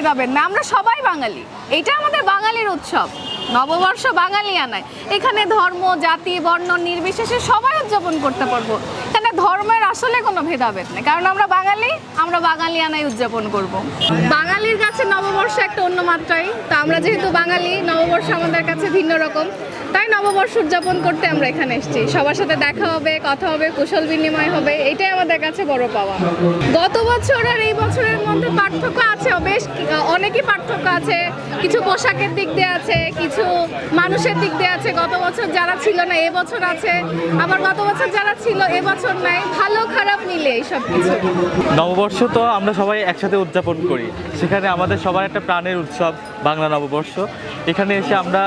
ভেদাভেদ না, আমরা সবাই বাঙালি। এটা আমাদের বাঙালির উৎসব, নববর্ষ বাঙালিয়ানায়। এখানে ধর্ম, জাতি, বর্ণ নির্বিশেষে সবাই উদযাপন করতে পারবো। এখানে ধর্মের আসলে কোনো ভেদাভেদ নেই, কারণ আমরা বাঙালি, আমরা বাঙালিয়ানায় উদযাপন করব। বাঙালির কাছে নববর্ষ একটা অন্য মাত্রাই। তা আমরা যেহেতু বাঙালি, নববর্ষ আমাদের কাছে ভিন্ন রকম, তাই নববর্ষ উদযাপন করতে আমরা এখানে এসেছি। সবার সাথে দেখা হবে, কথা হবে, কুশল বিনিময় হবে, এটাই আমাদের কাছে বড় পাওয়া। গত বছর আর এই বছরের মধ্যে পার্থক্য আছে, বেশ অনেকই পার্থক্য আছে। কিছু পোশাকের দিক দিয়ে আছে, কিছু মানুষের দিক দিয়ে আছে। গত বছর যারা ছিল না এবছর আছে, আবার গত বছর যারা ছিল এবছর নাই, ভালো খারাপ মিলে এইসব কিছু। নববর্ষ তো আমরা সবাই একসাথে উদযাপন করি, সেখানে আমাদের সবার একটা প্রাণের উৎসব বাংলা নববর্ষ। এখানে এসে আমরা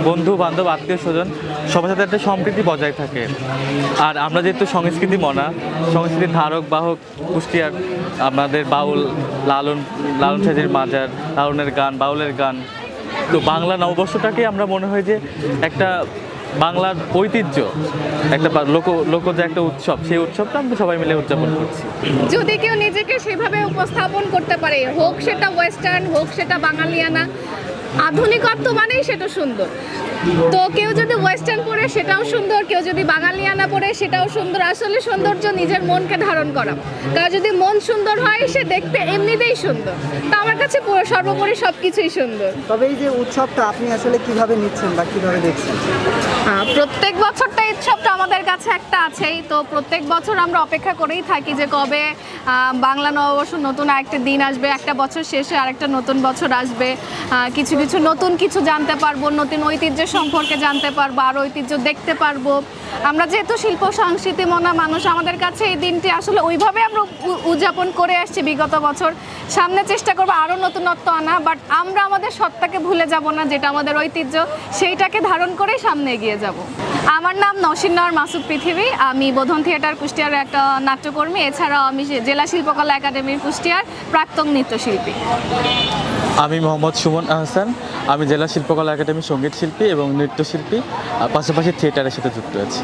বন্ধু বান্ধব আত্মীয় স্বজন সবার সাথে একটা সম্প্রীতি বজায় থাকে। আর আমরা যেহেতু সংস্কৃতি মনা, সংস্কৃতির ধারক বাহক কুষ্টিয়ার, আমাদের বাউল, লালন সাজির মাজার, লালনের গান, বাউলের গান। তো বাংলা নববর্ষটাকে আমরা মনে হয় যে একটা বাংলার ঐতিহ্য, একটা লোকজ একটা উৎসব, সেই উৎসবটা আমরা সবাই মিলে উদযাপন করছি। যদি কেউ নিজেকে সেভাবে উপস্থাপন করতে পারে, হোক সেটা ওয়েস্টার্ন, হোক সেটা বাঙালিয়ানা, আধুনিকত্ব মানেই সেটা সুন্দর। তো কেউ যদি ওয়েস্টার্ন পরে সেটাও সুন্দর, কেউ যদি বাঙালিয়ানা পরে সেটাও সুন্দর। আসলে সৌন্দর্য নিজের মনকে ধারণ করা, কারণ যদি মন সুন্দর হয় সে দেখতে এমনিতেই সুন্দর। তো আমার কাছে সর্বোপরি সব কিছুই সুন্দর। তবে এই যে উৎসবটা আপনি আসলে কিভাবে নিচ্ছেন বা কিভাবে দেখছেন? প্রত্যেক বছরটা উৎসবটা আমাদের কাছে একটা আছেই। তো প্রত্যেক বছর আমরা অপেক্ষা করেই থাকি যে কবে বাংলা নববর্ষ নতুন আরেকটা দিন আসবে, একটা বছর শেষে আরেকটা নতুন বছর আসবে। কিছু কিছু নতুন কিছু জানতে পারবো, নতুন ঐতিহ্যের সম্পর্কে জানতে পারবো, আর ঐতিহ্য দেখতে পারবো। আমরা যেহেতু শিল্প সংস্কৃতি মনা মানুষ, আমাদের কাছে এই দিনটি আসলে ওইভাবে আমরা উদযাপন করে আসছি বিগত বছর। সামনে চেষ্টা করবো আরও নতুনত্ব আনা, বাট আমরা আমাদের সত্তাকে ভুলে যাব না, যেটা আমাদের ঐতিহ্য, সেইটাকে ধারণ করেই সামনে এগিয়ে যাব। আমার নাম নওশিন মাসুদ পৃথিবী। আমি বোধন থিয়েটার কুষ্টিয়ার একটা নাট্যকর্মী, এছাড়াও আমি জেলা শিল্পকলা একাডেমির কুষ্টিয়ার প্রাক্তন নৃত্যশিল্পী। আমি মোহাম্মদ সুমন আহসান, আমি জেলা শিল্পকলা একাডেমির সঙ্গীত শিল্পী এবং নৃত্যশিল্পী, পাশাপাশি থিয়েটারের সাথে যুক্ত আছি।